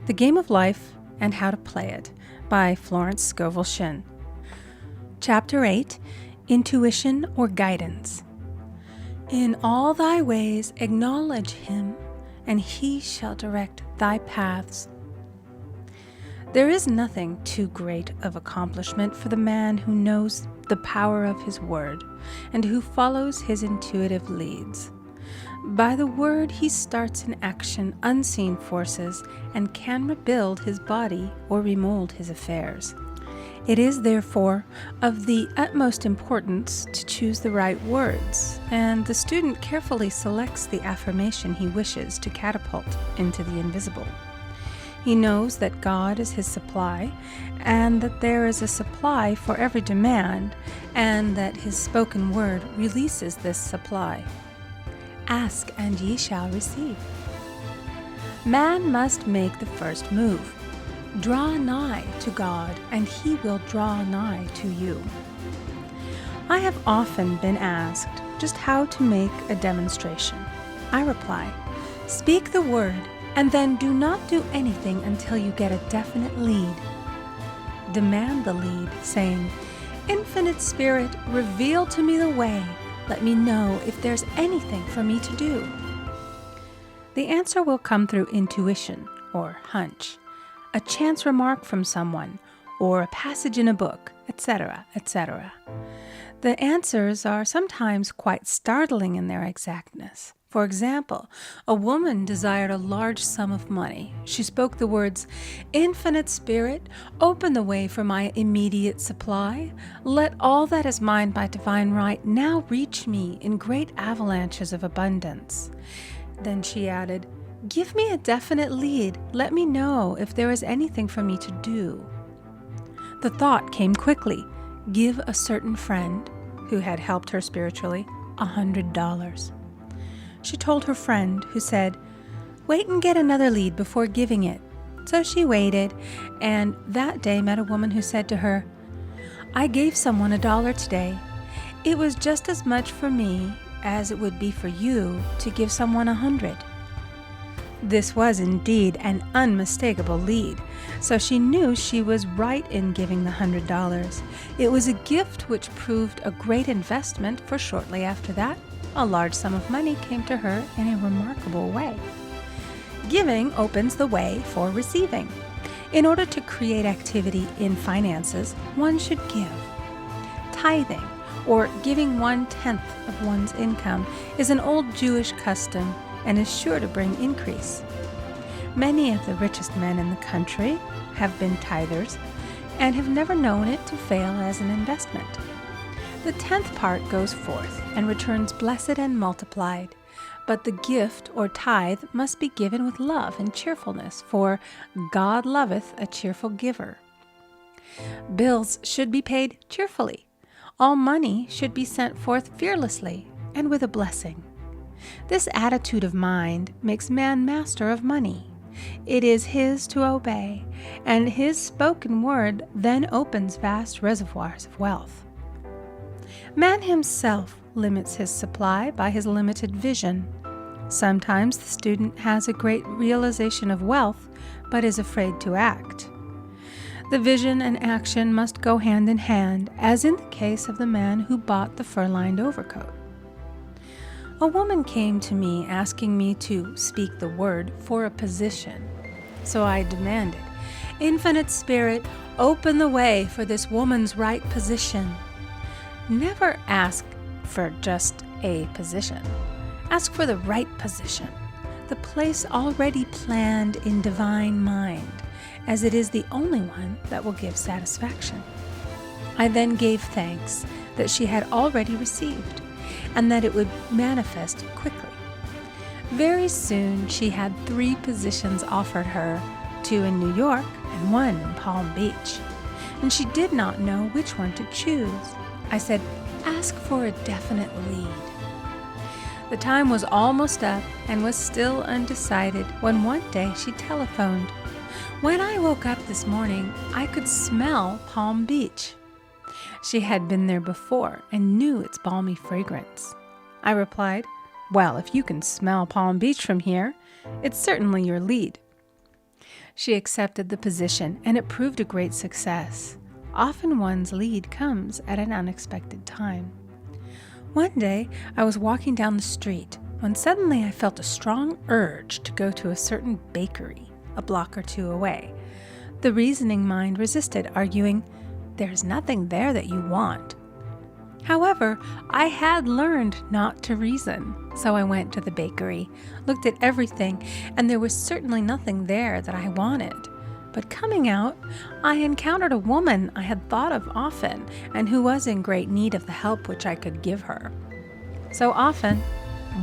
The Game of Life and How to Play It by Florence Scovel Shinn. Chapter 8, Intuition or Guidance. In all thy ways acknowledge him, and he shall direct thy paths. There is nothing too great of accomplishment for the man who knows the power of his word and who follows his intuitive leads. By the word he starts in action unseen forces and can rebuild his body or remold his affairs. It is therefore of the utmost importance to choose the right words, and the student carefully selects the affirmation he wishes to catapult into the invisible. He knows that God is his supply, and that there is a supply for every demand, and that his spoken word releases this supply. Ask, and ye shall receive. Man must make the first move. Draw nigh to God, and he will draw nigh to you. I have often been asked just how to make a demonstration. I reply, speak the word, and then do not do anything until you get a definite lead. Demand the lead, saying, Infinite Spirit, reveal to me the way. Let me know if there's anything for me to do. The answer will come through intuition or hunch, a chance remark from someone, or a passage in a book, etc., etc. The answers are sometimes quite startling in their exactness. For example, a woman desired a large sum of money. She spoke the words, Infinite Spirit, open the way for my immediate supply. Let all that is mine by divine right now reach me in great avalanches of abundance. Then she added, give me a definite lead. Let me know if there is anything for me to do. The thought came quickly. Give a certain friend, who had helped her spiritually, $100. She told her friend, who said, wait and get another lead before giving it. So she waited, and that day met a woman who said to her, I gave someone $1 today. It was just as much for me as it would be for you to give someone 100. This was indeed an unmistakable lead, so she knew she was right in giving the $100. It was a gift which proved a great investment, for shortly after that, a large sum of money came to her in a remarkable way. Giving opens the way for receiving. In order to create activity in finances, one should give. Tithing, or giving 1/10 of one's income, is an old Jewish custom and is sure to bring increase. Many of the richest men in the country have been tithers and have never known it to fail as an investment. The 10th part goes forth and returns blessed and multiplied, but the gift or tithe must be given with love and cheerfulness, for God loveth a cheerful giver. Bills should be paid cheerfully. All money should be sent forth fearlessly and with a blessing. This attitude of mind makes man master of money. It is his to obey, and his spoken word then opens vast reservoirs of wealth. Man himself limits his supply by his limited vision. Sometimes the student has a great realization of wealth, but is afraid to act. The vision and action must go hand in hand, as in the case of the man who bought the fur-lined overcoat. A woman came to me asking me to speak the word for a position. So I demanded, Infinite Spirit, open the way for this woman's right position. Never ask for just a position. Ask for the right position, the place already planned in divine mind, as it is the only one that will give satisfaction. I then gave thanks that she had already received, and that it would manifest quickly. Very soon she had 3 positions offered her, 2 in New York and 1 in Palm Beach, and she did not know which one to choose. I said, ask for a definite lead. The time was almost up and was still undecided when one day she telephoned. When I woke up this morning, I could smell Palm Beach. She had been there before and knew its balmy fragrance. I replied, well, if you can smell Palm Beach from here, it's certainly your lead. She accepted the position, and it proved a great success. Often one's lead comes at an unexpected time. One day, I was walking down the street when suddenly I felt a strong urge to go to a certain bakery a block or two away. The reasoning mind resisted, arguing, "There's nothing there that you want." However, I had learned not to reason, so I went to the bakery, looked at everything, and there was certainly nothing there that I wanted. But coming out, I encountered a woman I had thought of often and who was in great need of the help which I could give her. So often,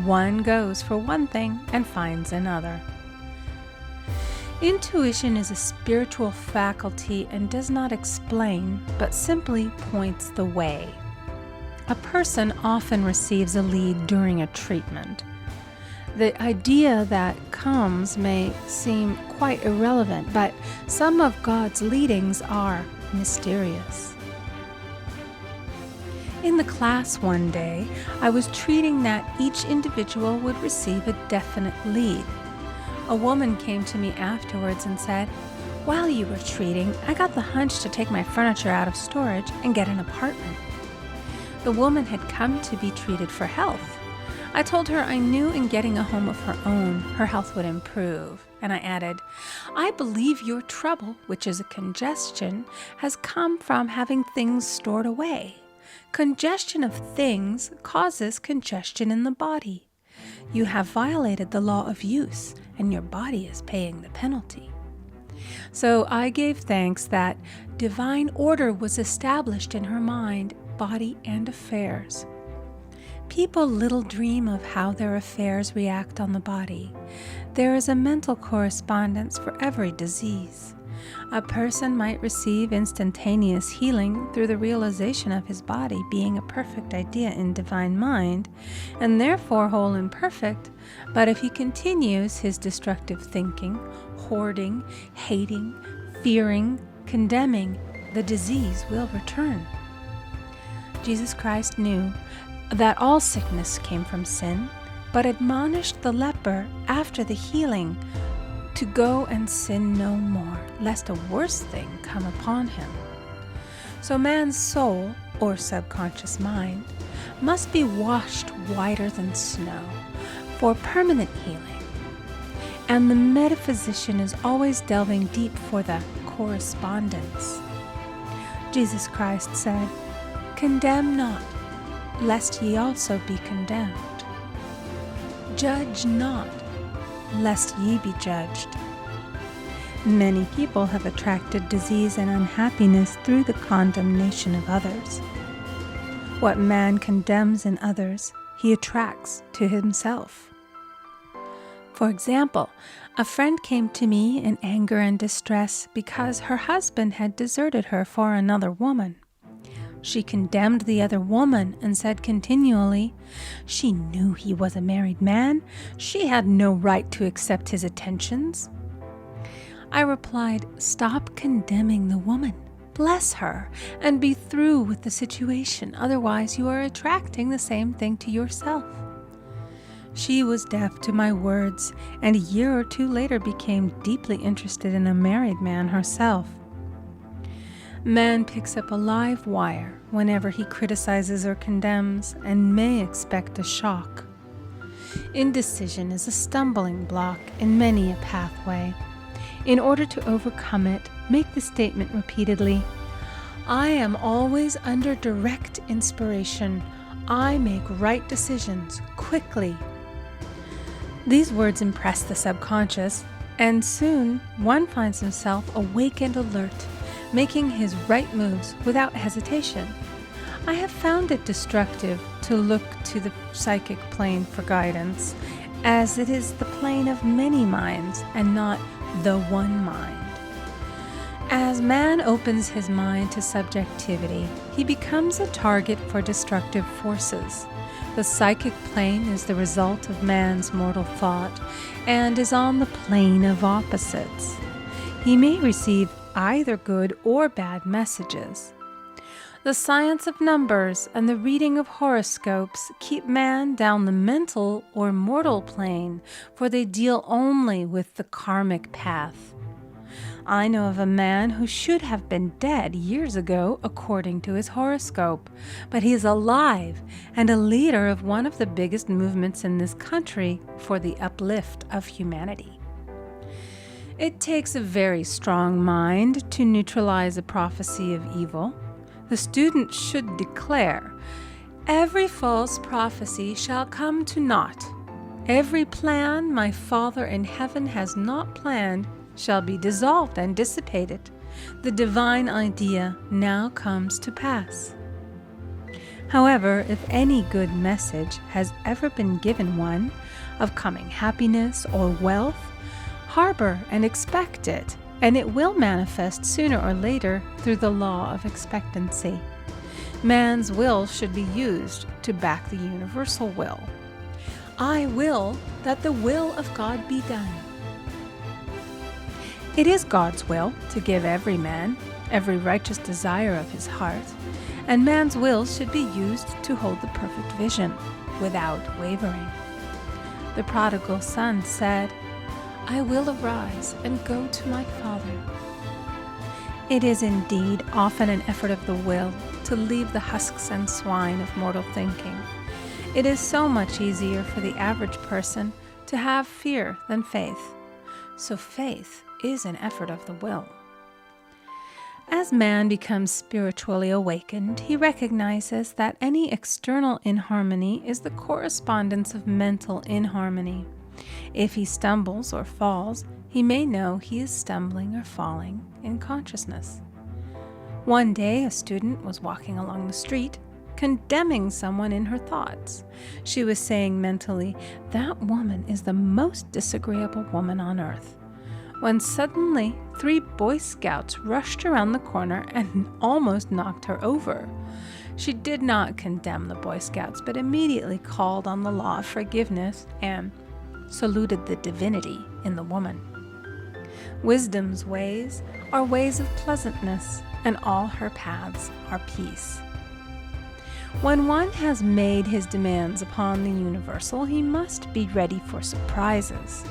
one goes for one thing and finds another. Intuition is a spiritual faculty and does not explain, but simply points the way. A person often receives a lead during a treatment. The idea that comes may seem quite irrelevant, but some of God's leadings are mysterious. In the class one day, I was treating that each individual would receive a definite lead. A woman came to me afterwards and said, "While you were treating, I got the hunch to take my furniture out of storage and get an apartment." The woman had come to be treated for health. I told her I knew in getting a home of her own, her health would improve. And I added, "I believe your trouble, which is a congestion, has come from having things stored away. Congestion of things causes congestion in the body. You have violated the law of use, and your body is paying the penalty." So I gave thanks that divine order was established in her mind, body, and affairs. People little dream of how their affairs react on the body. There is a mental correspondence for every disease. A person might receive instantaneous healing through the realization of his body being a perfect idea in divine mind, and therefore whole and perfect, but if he continues his destructive thinking, hoarding, hating, fearing, condemning, the disease will return. Jesus Christ knew that all sickness came from sin, but admonished the leper after the healing to go and sin no more, lest a worse thing come upon him. So man's soul, or subconscious mind, must be washed whiter than snow for permanent healing. And the metaphysician is always delving deep for the correspondence. Jesus Christ said, "Condemn not, lest ye also be condemned. Judge not, lest ye be judged." Many people have attracted disease and unhappiness through the condemnation of others. What man condemns in others, he attracts to himself. For example, a friend came to me in anger and distress because her husband had deserted her for another woman. She condemned the other woman and said continually, "She knew he was a married man. She had no right to accept his attentions." I replied, "Stop condemning the woman. Bless her and be through with the situation. Otherwise, you are attracting the same thing to yourself." She was deaf to my words, and a year or two later became deeply interested in a married man herself. Man picks up a live wire whenever he criticizes or condemns and may expect a shock. Indecision is a stumbling block in many a pathway. In order to overcome it, make the statement repeatedly, "I am always under direct inspiration. I make right decisions quickly." These words impress the subconscious, and soon one finds himself awake and alert, making his right moves without hesitation. I have found it destructive to look to the psychic plane for guidance, as it is the plane of many minds and not the one mind. As man opens his mind to subjectivity, he becomes a target for destructive forces. The psychic plane is the result of man's mortal thought and is on the plane of opposites. He may receive either good or bad messages. The science of numbers and the reading of horoscopes keep man down the mental or mortal plane, for they deal only with the karmic path. I know of a man who should have been dead years ago according to his horoscope, but he is alive and a leader of one of the biggest movements in this country for the uplift of humanity. It takes a very strong mind to neutralize a prophecy of evil. The student should declare, "Every false prophecy shall come to naught. Every plan my Father in heaven has not planned shall be dissolved and dissipated. The divine idea now comes to pass." However, if any good message has ever been given one of coming happiness or wealth, harbor and expect it, and it will manifest sooner or later through the law of expectancy. Man's will should be used to back the universal will. I will that the will of God be done. It is God's will to give every man every righteous desire of his heart, and man's will should be used to hold the perfect vision without wavering. The prodigal son said, "I will arise and go to my father." It is indeed often an effort of the will to leave the husks and swine of mortal thinking. It is so much easier for the average person to have fear than faith. So faith is an effort of the will. As man becomes spiritually awakened, he recognizes that any external inharmony is the correspondence of mental inharmony. If he stumbles or falls, he may know he is stumbling or falling in consciousness. One day, a student was walking along the street, condemning someone in her thoughts. She was saying mentally, "That woman is the most disagreeable woman on earth," when suddenly 3 Boy Scouts rushed around the corner and almost knocked her over. She did not condemn the Boy Scouts, but immediately called on the law of forgiveness and saluted the divinity in the woman. Wisdom's ways are ways of pleasantness, and all her paths are peace. When one has made his demands upon the universal, he must be ready for surprises.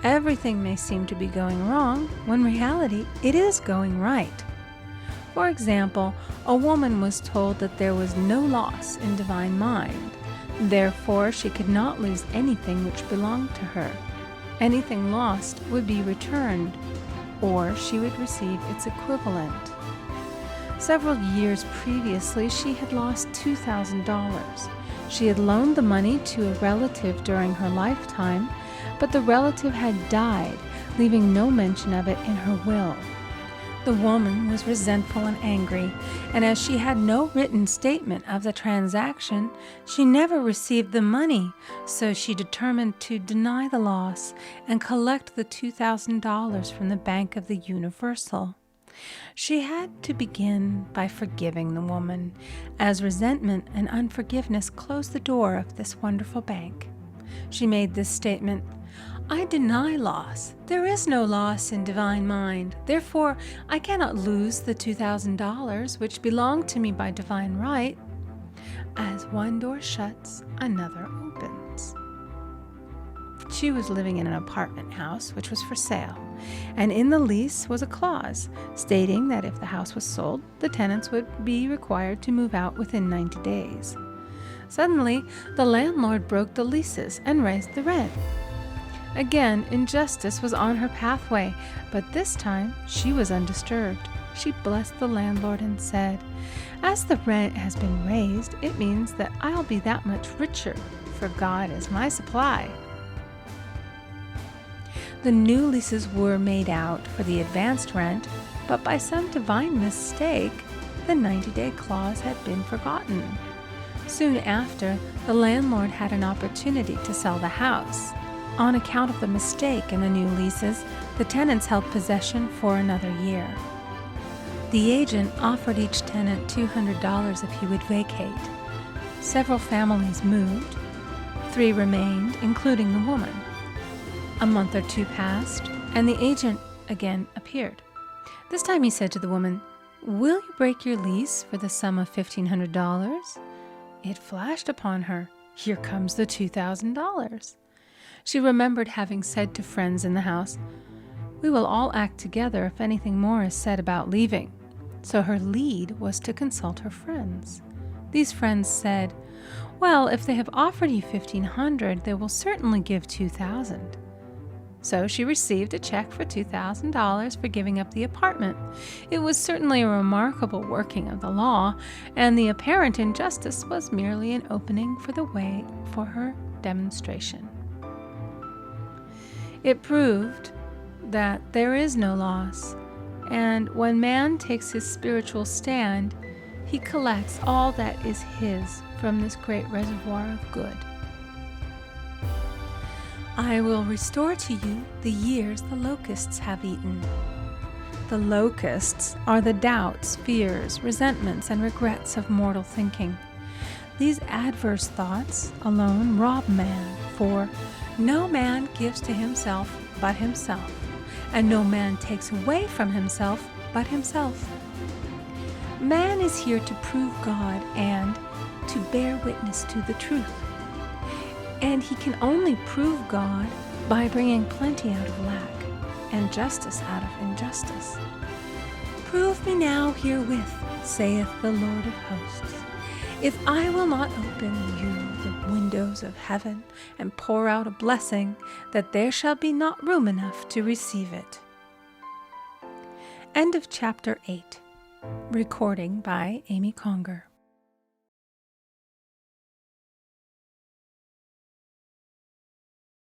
Everything may seem to be going wrong, when in reality it is going right. For example, a woman was told that there was no loss in divine mind. Therefore, she could not lose anything which belonged to her. Anything lost would be returned, or she would receive its equivalent. Several years previously, she had lost $2,000. She had loaned the money to a relative during her lifetime, but the relative had died, leaving no mention of it in her will. The woman was resentful and angry, and as she had no written statement of the transaction, she never received the money, so she determined to deny the loss and collect the $2,000 from the Bank of the Universal. She had to begin by forgiving the woman, as resentment and unforgiveness closed the door of this wonderful bank. She made this statement, "I deny loss. There is no loss in divine mind. Therefore, I cannot lose the $2,000 which belong to me by divine right. As one door shuts, another opens." She was living in an apartment house which was for sale, and in the lease was a clause stating that if the house was sold, the tenants would be required to move out within 90 days. Suddenly, the landlord broke the leases and raised the rent. Again, injustice was on her pathway, but this time she was undisturbed. She blessed the landlord and said, "As the rent has been raised, it means that I'll be that much richer, for God is my supply." The new leases were made out for the advanced rent, but by some divine mistake, the 90-day clause had been forgotten. Soon after, the landlord had an opportunity to sell the house. On account of the mistake in the new leases, the tenants held possession for another year. The agent offered each tenant $200 if he would vacate. Several families moved. 3 remained, including the woman. A month or 2 passed, and the agent again appeared. This time he said to the woman, "Will you break your lease for the sum of $1,500? It flashed upon her, "Here comes the $2,000. She remembered having said to friends in the house, We will all act together if anything more is said about leaving. So her lead was to consult her friends. These friends said, "Well, if they have offered you $1,500, they will certainly give $2,000. So she received a check for $2,000 for giving up the apartment. It was certainly a remarkable working of the law, and the apparent injustice was merely an opening for the way for her demonstration. It proved that there is no loss, and when man takes his spiritual stand, he collects all that is his from this great reservoir of good. I will restore to you the years the locusts have eaten. The locusts are the doubts, fears, resentments, and regrets of mortal thinking. These adverse thoughts alone rob man, for no man gives to himself but himself, and no man takes away from himself but himself. Man is here to prove God and to bear witness to the truth. And he can only prove God by bringing plenty out of lack and justice out of injustice. Prove me now herewith, saith the Lord of hosts, if I will not open you the windows of heaven and pour out a blessing, that there shall be not room enough to receive it. End of chapter 8. Recording by Amy Conger.